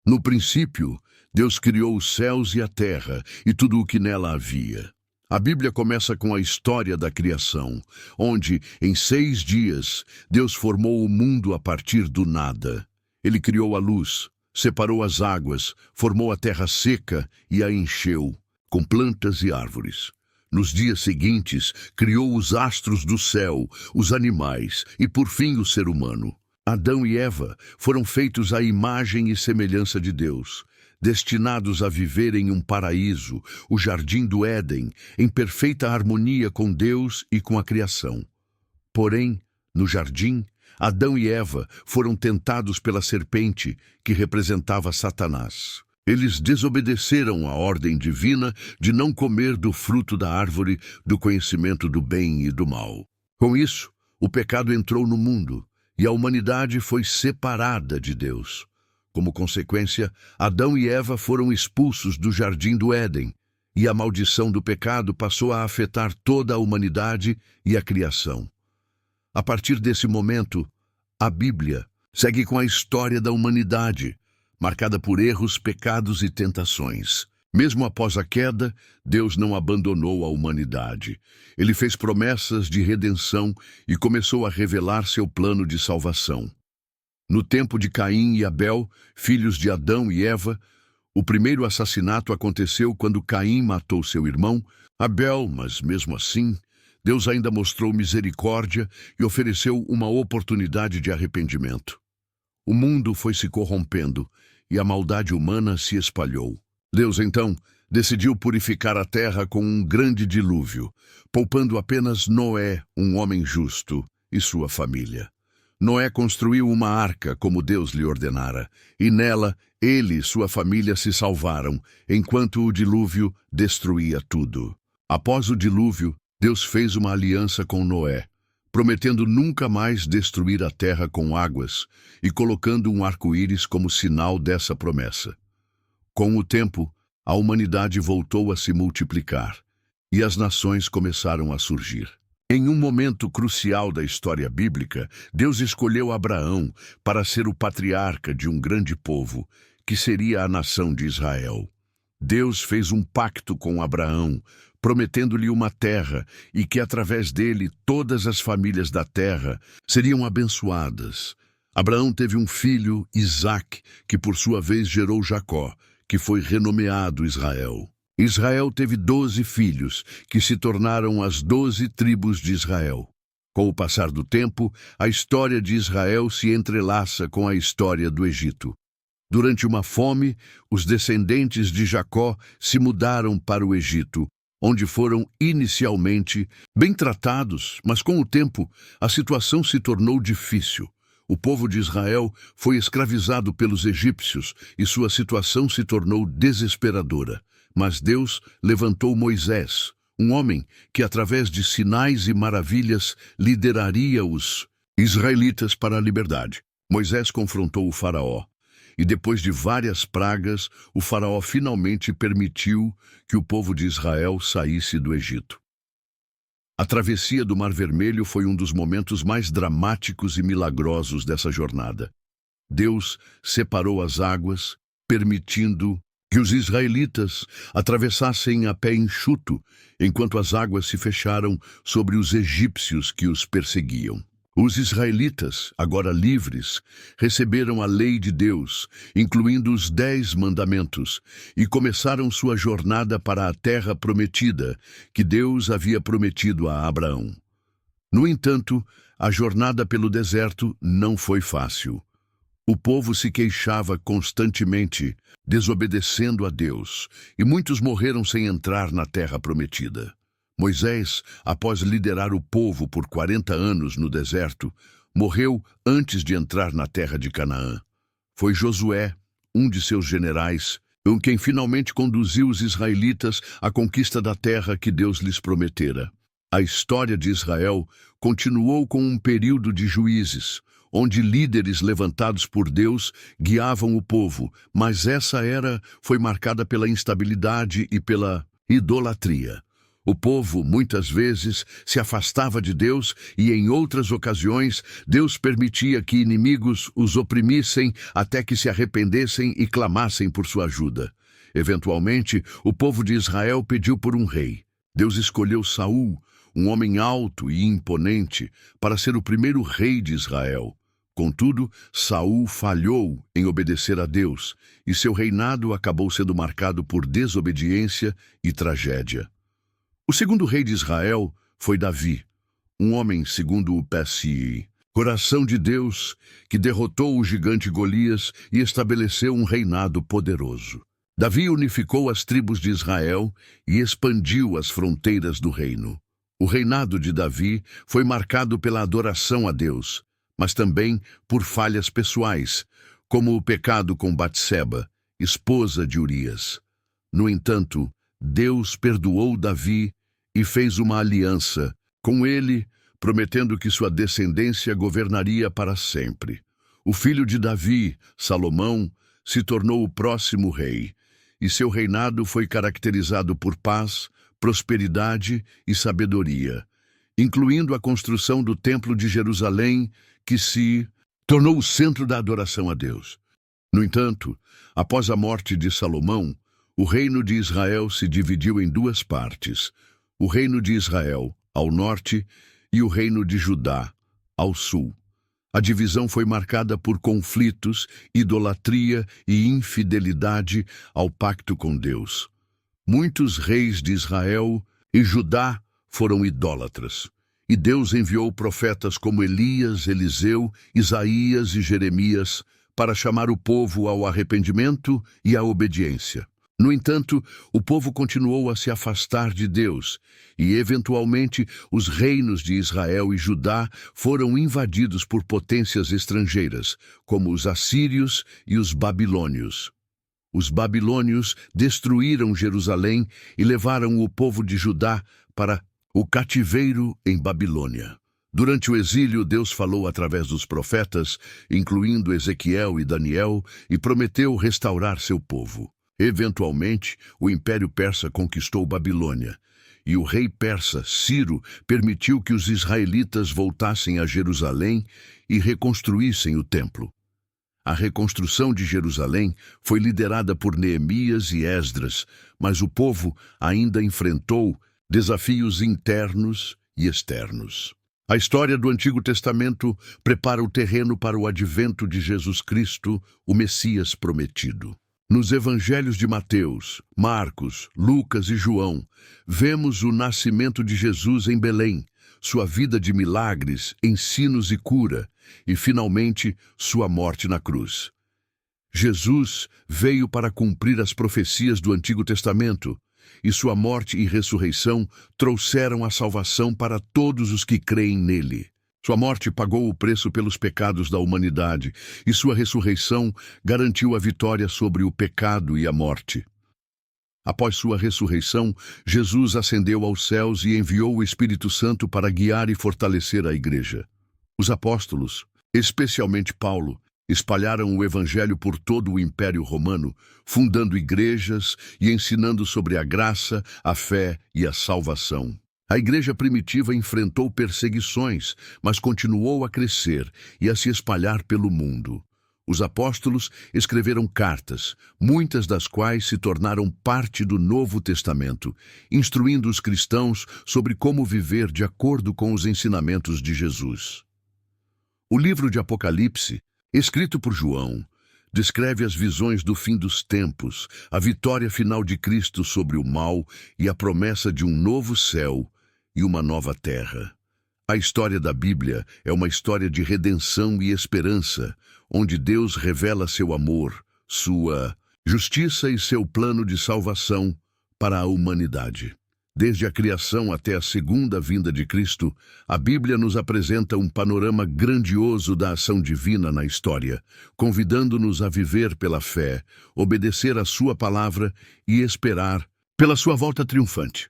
No princípio, Deus criou os céus e a terra e tudo o que nela havia. A Bíblia começa com a história da criação, onde, em 6 dias, Deus formou o mundo a partir do nada. Ele criou a luz, separou as águas, formou a terra seca e a encheu, com plantas e árvores. Nos dias seguintes, criou os astros do céu, os animais e, por fim, o ser humano. Adão e Eva foram feitos à imagem e semelhança de Deus, destinados a viver em um paraíso, o jardim do Éden, em perfeita harmonia com Deus e com a criação. Porém, no jardim, Adão e Eva foram tentados pela serpente, que representava Satanás. Eles desobedeceram à ordem divina de não comer do fruto da árvore do conhecimento do bem e do mal. Com isso, o pecado entrou no mundo e a humanidade foi separada de Deus. Como consequência, Adão e Eva foram expulsos do jardim do Éden, e a maldição do pecado passou a afetar toda a humanidade e a criação. A partir desse momento, a Bíblia segue com a história da humanidade, marcada por erros, pecados e tentações. Mesmo após a queda, Deus não abandonou a humanidade. Ele fez promessas de redenção e começou a revelar seu plano de salvação. No tempo de Caim e Abel, filhos de Adão e Eva, o primeiro assassinato aconteceu quando Caim matou seu irmão Abel, mas mesmo assim, Deus ainda mostrou misericórdia e ofereceu uma oportunidade de arrependimento. O mundo foi se corrompendo e a maldade humana se espalhou. Deus, então, decidiu purificar a terra com um grande dilúvio, poupando apenas Noé, um homem justo, e sua família. Noé construiu uma arca, como Deus lhe ordenara, e nela ele e sua família se salvaram, enquanto o dilúvio destruía tudo. Após o dilúvio, Deus fez uma aliança com Noé, prometendo nunca mais destruir a terra com águas e colocando um arco-íris como sinal dessa promessa. Com o tempo, a humanidade voltou a se multiplicar e as nações começaram a surgir. Em um momento crucial da história bíblica, Deus escolheu Abraão para ser o patriarca de um grande povo, que seria a nação de Israel. Deus fez um pacto com Abraão, prometendo-lhe uma terra e que através dele todas as famílias da terra seriam abençoadas. Abraão teve um filho, Isaque, que por sua vez gerou Jacó, que foi renomeado Israel. Israel teve 12 filhos, que se tornaram as 12 tribos de Israel. Com o passar do tempo, a história de Israel se entrelaça com a história do Egito. Durante uma fome, os descendentes de Jacó se mudaram para o Egito, onde foram inicialmente bem tratados, mas com o tempo a situação se tornou difícil. O povo de Israel foi escravizado pelos egípcios e sua situação se tornou desesperadora. Mas Deus levantou Moisés, um homem que, através de sinais e maravilhas, lideraria os israelitas para a liberdade. Moisés confrontou o faraó, e depois de várias pragas, o faraó finalmente permitiu que o povo de Israel saísse do Egito. A travessia do Mar Vermelho foi um dos momentos mais dramáticos e milagrosos dessa jornada. Deus separou as águas, permitindo que os israelitas atravessassem a pé enxuto, enquanto as águas se fecharam sobre os egípcios que os perseguiam. Os israelitas, agora livres, receberam a lei de Deus, incluindo os 10 mandamentos, e começaram sua jornada para a terra prometida, que Deus havia prometido a Abraão. No entanto, a jornada pelo deserto não foi fácil. O povo se queixava constantemente, desobedecendo a Deus, e muitos morreram sem entrar na terra prometida. Moisés, após liderar o povo por 40 anos no deserto, morreu antes de entrar na terra de Canaã. Foi Josué, um de seus generais, quem finalmente conduziu os israelitas à conquista da terra que Deus lhes prometera. A história de Israel continuou com um período de juízes, onde líderes levantados por Deus guiavam o povo, mas essa era foi marcada pela instabilidade e pela idolatria. O povo, muitas vezes, se afastava de Deus e, em outras ocasiões, Deus permitia que inimigos os oprimissem até que se arrependessem e clamassem por sua ajuda. Eventualmente, o povo de Israel pediu por um rei. Deus escolheu Saul, um homem alto e imponente, para ser o primeiro rei de Israel. Contudo, Saul falhou em obedecer a Deus, e seu reinado acabou sendo marcado por desobediência e tragédia. O segundo rei de Israel foi Davi, um homem segundo o PSI, coração de Deus, que derrotou o gigante Golias e estabeleceu um reinado poderoso. Davi unificou as tribos de Israel e expandiu as fronteiras do reino. O reinado de Davi foi marcado pela adoração a Deus, mas também por falhas pessoais, como o pecado com Batseba, esposa de Urias. No entanto, Deus perdoou Davi e fez uma aliança com ele, prometendo que sua descendência governaria para sempre. O filho de Davi, Salomão, se tornou o próximo rei, e seu reinado foi caracterizado por paz, prosperidade e sabedoria, incluindo a construção do Templo de Jerusalém, que se tornou o centro da adoração a Deus. No entanto, após a morte de Salomão, o reino de Israel se dividiu em duas partes: o reino de Israel, ao norte, e o reino de Judá, ao sul. A divisão foi marcada por conflitos, idolatria e infidelidade ao pacto com Deus. Muitos reis de Israel e Judá foram idólatras, e Deus enviou profetas como Elias, Eliseu, Isaías e Jeremias para chamar o povo ao arrependimento e à obediência. No entanto, o povo continuou a se afastar de Deus, e eventualmente os reinos de Israel e Judá foram invadidos por potências estrangeiras, como os assírios e os babilônios. Os babilônios destruíram Jerusalém e levaram o povo de Judá para o cativeiro em Babilônia. Durante o exílio, Deus falou através dos profetas, incluindo Ezequiel e Daniel, e prometeu restaurar seu povo. Eventualmente, o Império Persa conquistou Babilônia, e o rei persa, Ciro, permitiu que os israelitas voltassem a Jerusalém e reconstruíssem o templo. A reconstrução de Jerusalém foi liderada por Neemias e Esdras, mas o povo ainda enfrentou desafios internos e externos. A história do Antigo Testamento prepara o terreno para o advento de Jesus Cristo, o Messias prometido. Nos evangelhos de Mateus, Marcos, Lucas e João, vemos o nascimento de Jesus em Belém, sua vida de milagres, ensinos e cura, e, finalmente, sua morte na cruz. Jesus veio para cumprir as profecias do Antigo Testamento, e sua morte e ressurreição trouxeram a salvação para todos os que creem nele. Sua morte pagou o preço pelos pecados da humanidade, e sua ressurreição garantiu a vitória sobre o pecado e a morte. Após sua ressurreição, Jesus ascendeu aos céus e enviou o Espírito Santo para guiar e fortalecer a igreja. Os apóstolos, especialmente Paulo, espalharam o Evangelho por todo o Império Romano, fundando igrejas e ensinando sobre a graça, a fé e a salvação. A igreja primitiva enfrentou perseguições, mas continuou a crescer e a se espalhar pelo mundo. Os apóstolos escreveram cartas, muitas das quais se tornaram parte do Novo Testamento, instruindo os cristãos sobre como viver de acordo com os ensinamentos de Jesus. O livro de Apocalipse, escrito por João, descreve as visões do fim dos tempos, a vitória final de Cristo sobre o mal e a promessa de um novo céu e uma nova terra. A história da Bíblia é uma história de redenção e esperança, onde Deus revela seu amor, sua justiça e seu plano de salvação para a humanidade. Desde a criação até a segunda vinda de Cristo, a Bíblia nos apresenta um panorama grandioso da ação divina na história, convidando-nos a viver pela fé, obedecer à sua palavra e esperar pela sua volta triunfante.